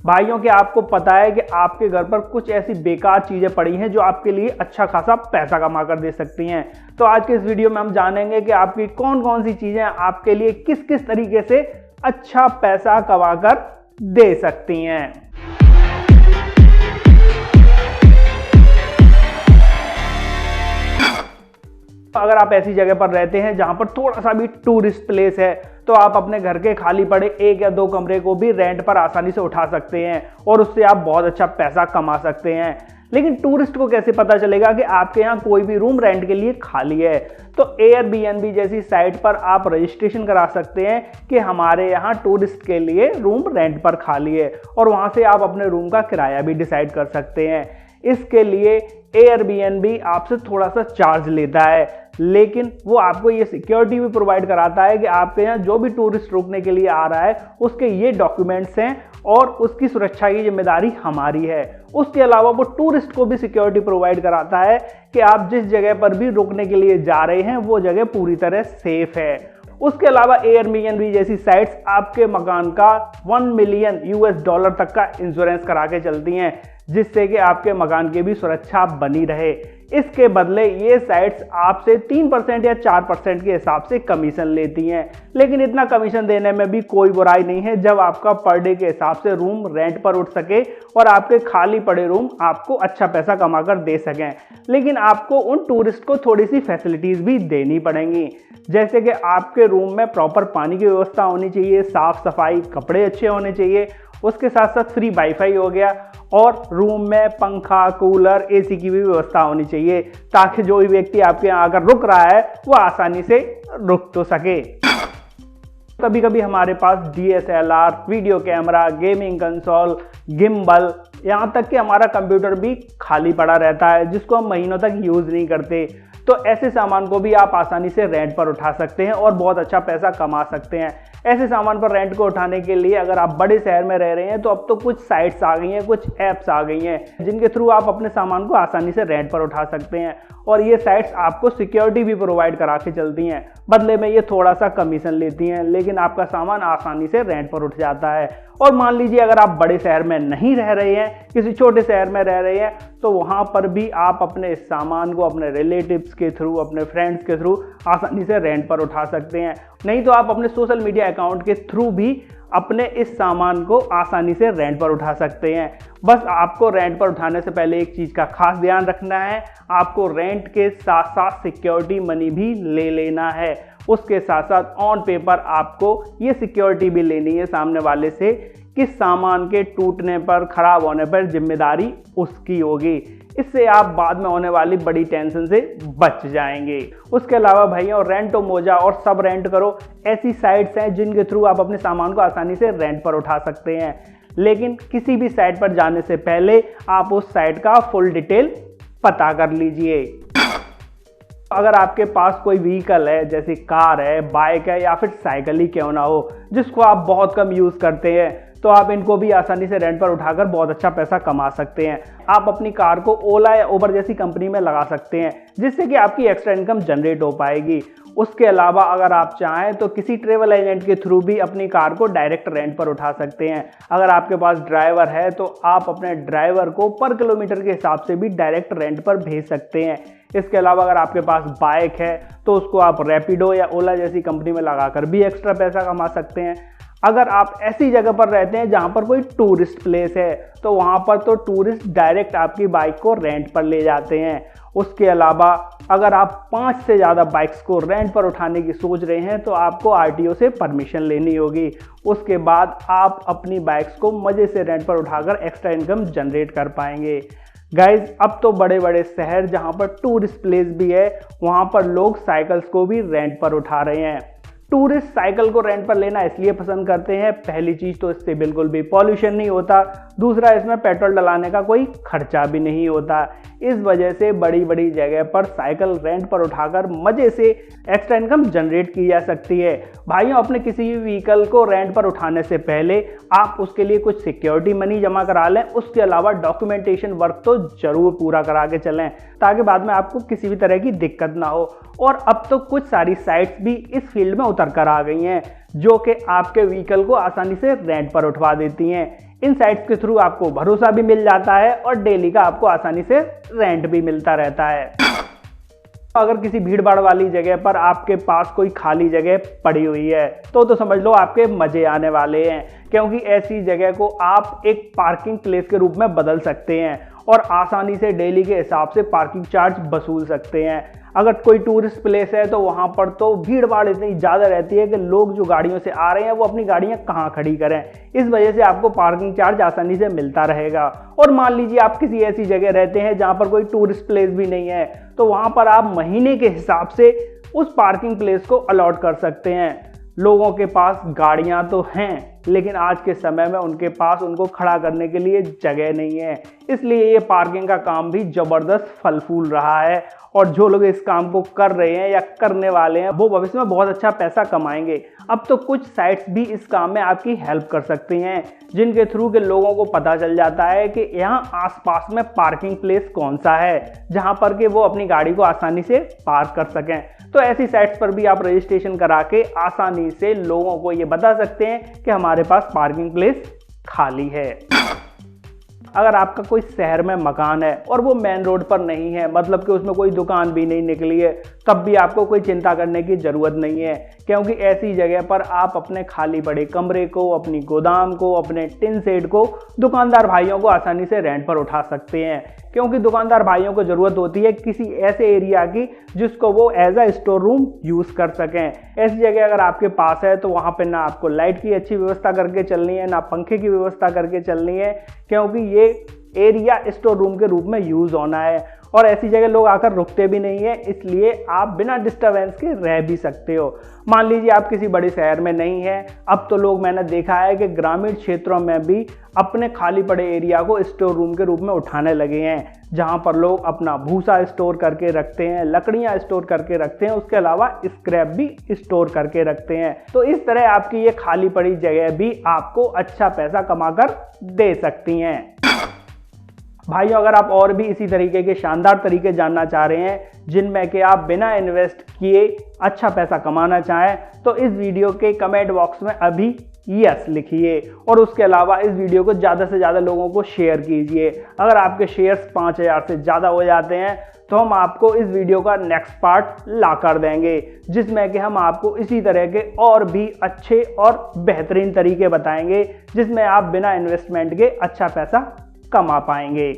भाइयों क्या आपको पता है कि आपके घर पर कुछ ऐसी बेकार चीजें पड़ी हैं जो आपके लिए अच्छा खासा पैसा कमा कर दे सकती हैं। तो आज के इस वीडियो में हम जानेंगे कि आपकी कौन कौन सी चीजें आपके लिए किस किस तरीके से अच्छा पैसा कमा कर दे सकती हैं। अगर आप ऐसी जगह पर रहते हैं जहां पर थोड़ा सा भी टूरिस्ट प्लेस है तो आप अपने घर के खाली पड़े 1 या 2 कमरे को भी रेंट पर आसानी से उठा सकते हैं और उससे आप बहुत अच्छा पैसा कमा सकते हैं। लेकिन टूरिस्ट को कैसे पता चलेगा कि आपके यहाँ कोई भी रूम रेंट के लिए खाली है? तो एयरबीएनबी जैसी साइट पर आप रजिस्ट्रेशन करा सकते हैं कि हमारे यहाँ टूरिस्ट के लिए रूम रेंट पर खाली है और वहाँ से आप अपने रूम का किराया भी डिसाइड कर सकते हैं। इसके लिए एयरबीएनबी आपसे थोड़ा सा चार्ज लेता है, लेकिन वो आपको ये सिक्योरिटी भी प्रोवाइड कराता है कि आपके यहाँ जो भी टूरिस्ट रुकने के लिए आ रहा है उसके ये डॉक्यूमेंट्स हैं और उसकी सुरक्षा की जिम्मेदारी हमारी है। उसके अलावा वो टूरिस्ट को भी सिक्योरिटी प्रोवाइड कराता है कि आप जिस जगह पर भी रुकने के लिए जा रहे हैं वो जगह पूरी तरह सेफ है। उसके अलावा एयरबीएनबी जैसी साइट्स आपके मकान का $1 मिलियन तक का इंश्योरेंस करा के चलती हैं, जिससे कि आपके मकान की भी सुरक्षा बनी रहे। इसके बदले ये साइट्स आपसे 3% या 4% के हिसाब से कमीशन लेती हैं, लेकिन इतना कमीशन देने में भी कोई बुराई नहीं है जब आपका पर डे के हिसाब से रूम रेंट पर उठ सके और आपके खाली पड़े रूम आपको अच्छा पैसा कमा कर दे सकें। लेकिन आपको उन टूरिस्ट को थोड़ी सी फैसिलिटीज़ भी देनी पड़ेंगी, जैसे कि आपके रूम में प्रॉपर पानी की व्यवस्था होनी चाहिए, साफ सफाई, कपड़े अच्छे होने चाहिए, उसके साथ साथ फ्री वाईफाई हो गया और रूम में पंखा, कूलर, एसी की भी व्यवस्था होनी चाहिए ताकि जो भी व्यक्ति आपके यहाँ आकर रुक रहा है वो आसानी से रुक तो सके। कभी कभी हमारे पास DSLR, video camera, gaming console, gimbal, यहाँ तक कि हमारा कंप्यूटर भी खाली पड़ा रहता है जिसको हम महीनों तक यूज़ नहीं करते। तो ऐसे सामान को भी आप आसानी से रेंट पर उठा सकते हैं और बहुत अच्छा पैसा कमा सकते हैं। ऐसे सामान पर रेंट को उठाने के लिए अगर आप बड़े शहर में रह रहे हैं तो अब तो कुछ साइट्स आ गई हैं, कुछ ऐप्स आ गई हैं जिनके थ्रू आप अपने सामान को आसानी से रेंट पर उठा सकते हैं और ये साइट्स आपको सिक्योरिटी भी प्रोवाइड करा के चलती हैं। बदले में ये थोड़ा सा कमीशन लेती हैं, लेकिन आपका सामान आसानी से रेंट पर उठ जाता है। और मान लीजिए अगर आप बड़े शहर में नहीं रह रहे हैं, किसी छोटे शहर में रह रहे हैं, तो वहाँ पर भी आप अपने सामान को अपने रिलेटिव्स के थ्रू, अपने फ्रेंड्स के थ्रू आसानी से रेंट पर उठा सकते हैं। नहीं तो आप अपने सोशल मीडिया अकाउंट के थ्रू भी अपने इस सामान को आसानी से रेंट पर उठा सकते हैं। बस आपको रेंट पर उठाने से पहले एक चीज़ का खास ध्यान रखना है, आपको रेंट के साथ साथ सिक्योरिटी मनी भी ले लेना है। उसके साथ साथ ऑन पेपर आपको ये सिक्योरिटी भी लेनी है सामने वाले से कि सामान के टूटने पर, खराब होने पर जिम्मेदारी उसकी होगी। इससे आप बाद में होने वाली बड़ी टेंशन से बच जाएंगे। उसके अलावा भैया रेंटो मोजा और सब रेंट करो ऐसी साइट्स हैं जिनके थ्रू आप अपने सामान को आसानी से रेंट पर उठा सकते हैं। लेकिन किसी भी साइट पर जाने से पहले आप उस साइट का फुल डिटेल पता कर लीजिए। अगर आपके पास कोई व्हीकल है, जैसे कार है, बाइक है या फिर साइकिल ही क्यों ना हो, जिसको आप बहुत कम यूज़ करते हैं, तो आप इनको भी आसानी से रेंट पर उठाकर बहुत अच्छा पैसा कमा सकते हैं। आप अपनी कार को ओला या उबर जैसी कंपनी में लगा सकते हैं जिससे कि आपकी एक्स्ट्रा इनकम जनरेट हो पाएगी। उसके अलावा अगर आप चाहें तो किसी ट्रेवल एजेंट के थ्रू भी अपनी कार को डायरेक्ट रेंट पर उठा सकते हैं। अगर आपके पास ड्राइवर है तो आप अपने ड्राइवर को पर किलोमीटर के हिसाब से भी डायरेक्ट रेंट पर भेज सकते हैं। इसके अलावा अगर आपके पास बाइक है तो उसको आप रैपिडो या ओला जैसी कंपनी में लगाकर भी एक्स्ट्रा पैसा कमा सकते हैं। अगर आप ऐसी जगह पर रहते हैं जहां पर कोई टूरिस्ट प्लेस है तो वहां पर तो टूरिस्ट डायरेक्ट आपकी बाइक को रेंट पर ले जाते हैं। उसके अलावा अगर आप 5 से ज़्यादा बाइक्स को रेंट पर उठाने की सोच रहे हैं तो आपको आरटीओ से परमिशन लेनी होगी। उसके बाद आप अपनी बाइक्स को मज़े से रेंट पर उठाकर एक्स्ट्रा इनकम जनरेट कर पाएंगे। गाइज अब तो बड़े बड़े शहर जहां पर टूरिस्ट प्लेस भी है वहां पर लोग साइकिल्स को भी रेंट पर उठा रहे हैं। टूरिस्ट साइकिल को रेंट पर लेना इसलिए पसंद करते हैं, पहली चीज़ तो इससे बिल्कुल भी पॉल्यूशन नहीं होता, दूसरा इसमें पेट्रोल डलाने का कोई खर्चा भी नहीं होता। इस वजह से बड़ी बड़ी जगह पर साइकिल रेंट पर उठाकर मज़े से एक्स्ट्रा इनकम जनरेट की जा सकती है। भाइयों अपने किसी भी व्हीकल को रेंट पर उठाने से पहले आप उसके लिए कुछ सिक्योरिटी मनी जमा करा लें। उसके अलावा डॉक्यूमेंटेशन वर्क तो ज़रूर पूरा करा के चलें ताकि बाद में आपको किसी भी तरह की दिक्कत ना हो। और अब तो कुछ सारी साइट्स भी इस फील्ड में उतर कर आ गई हैं जो कि आपके व्हीकल को आसानी से रेंट पर उठवा देती हैं। इन साइट्स के थ्रू आपको भरोसा भी मिल जाता है और डेली का आपको आसानी से रेंट भी मिलता रहता है। अगर किसी भीड़ भाड़ वाली जगह पर आपके पास कोई खाली जगह पड़ी हुई है तो समझ लो आपके मजे आने वाले हैं, क्योंकि ऐसी जगह को आप एक पार्किंग प्लेस के रूप में बदल सकते हैं और आसानी से डेली के हिसाब से पार्किंग चार्ज वसूल सकते हैं। अगर कोई टूरिस्ट प्लेस है तो वहाँ पर तो भीड़ भाड़ इतनी ज़्यादा रहती है कि लोग जो गाड़ियों से आ रहे हैं वो अपनी गाड़ियाँ कहाँ खड़ी करें। इस वजह से आपको पार्किंग चार्ज आसानी से मिलता रहेगा। और मान लीजिए आप किसी ऐसी जगह रहते हैं जहाँ पर कोई टूरिस्ट प्लेस भी नहीं है, तो वहाँ पर आप महीने के हिसाब से उस पार्किंग प्लेस को अलॉट कर सकते हैं। लोगों के पास गाड़ियां तो हैं, लेकिन आज के समय में उनके पास उनको खड़ा करने के लिए जगह नहीं है, इसलिए ये पार्किंग का काम भी ज़बरदस्त फल फूल रहा है। और जो लोग इस काम को कर रहे हैं या करने वाले हैं वो भविष्य में बहुत अच्छा पैसा कमाएंगे। अब तो कुछ साइट्स भी इस काम में आपकी हेल्प कर सकती हैं, जिनके थ्रू के लोगों को पता चल जाता है कि यहाँ आसपास में पार्किंग प्लेस कौन सा है जहाँ पर कि वो अपनी गाड़ी को आसानी से पार्क कर सकें। तो ऐसी साइट्स पर भी आप रजिस्ट्रेशन करा के आसानी से लोगों को ये बता सकते हैं कि हमारे पास पार्किंग प्लेस खाली है। अगर आपका कोई शहर में मकान है और वो मेन रोड पर नहीं है, मतलब कि उसमें कोई दुकान भी नहीं निकली है, तब भी आपको कोई चिंता करने की ज़रूरत नहीं है, क्योंकि ऐसी जगह पर आप अपने खाली पड़े कमरे को, अपनी गोदाम को, अपने टिन शेड को दुकानदार भाइयों को आसानी से रेंट पर उठा सकते हैं। क्योंकि दुकानदार भाइयों को ज़रूरत होती है किसी ऐसे एरिया की जिसको वो as a store room use कर सकें। ऐसी जगह अगर आपके पास है तो वहाँ पे ना आपको लाइट की अच्छी व्यवस्था करके चलनी है, ना पंखे की व्यवस्था करके चलनी है, क्योंकि ये एरिया स्टोर रूम के रूप में यूज़ होना है। और ऐसी जगह लोग आकर रुकते भी नहीं है, इसलिए आप बिना डिस्टर्बेंस के रह भी सकते हो। मान लीजिए आप किसी बड़े शहर में नहीं है, अब तो लोग, मैंने देखा है कि ग्रामीण क्षेत्रों में भी अपने खाली पड़े एरिया को स्टोर रूम के रूप में उठाने लगे हैं, जहां पर लोग अपना भूसा स्टोर करके रखते हैं, लकड़ियां स्टोर करके रखते हैं, उसके अलावा स्क्रैप भी स्टोर करके रखते हैं। तो इस तरह आपकी ये खाली पड़ी जगह भी आपको अच्छा पैसा कमाकर दे सकती हैं। भाइयों, अगर आप और भी इसी तरीके के शानदार तरीके जानना चाह रहे हैं जिनमें कि आप बिना इन्वेस्ट किए अच्छा पैसा कमाना चाहें, तो इस वीडियो के कमेंट बॉक्स में अभी यस लिखिए और उसके अलावा इस वीडियो को ज़्यादा से ज़्यादा लोगों को शेयर कीजिए। अगर आपके शेयर्स 5000 से ज़्यादा हो जाते हैं तो हम आपको इस वीडियो का नेक्स्ट पार्ट ला कर देंगे, जिसमें कि हम आपको इसी तरह के और भी अच्छे और बेहतरीन तरीके बताएंगे जिसमें आप बिना इन्वेस्टमेंट के अच्छा पैसा कमा पाएंगे।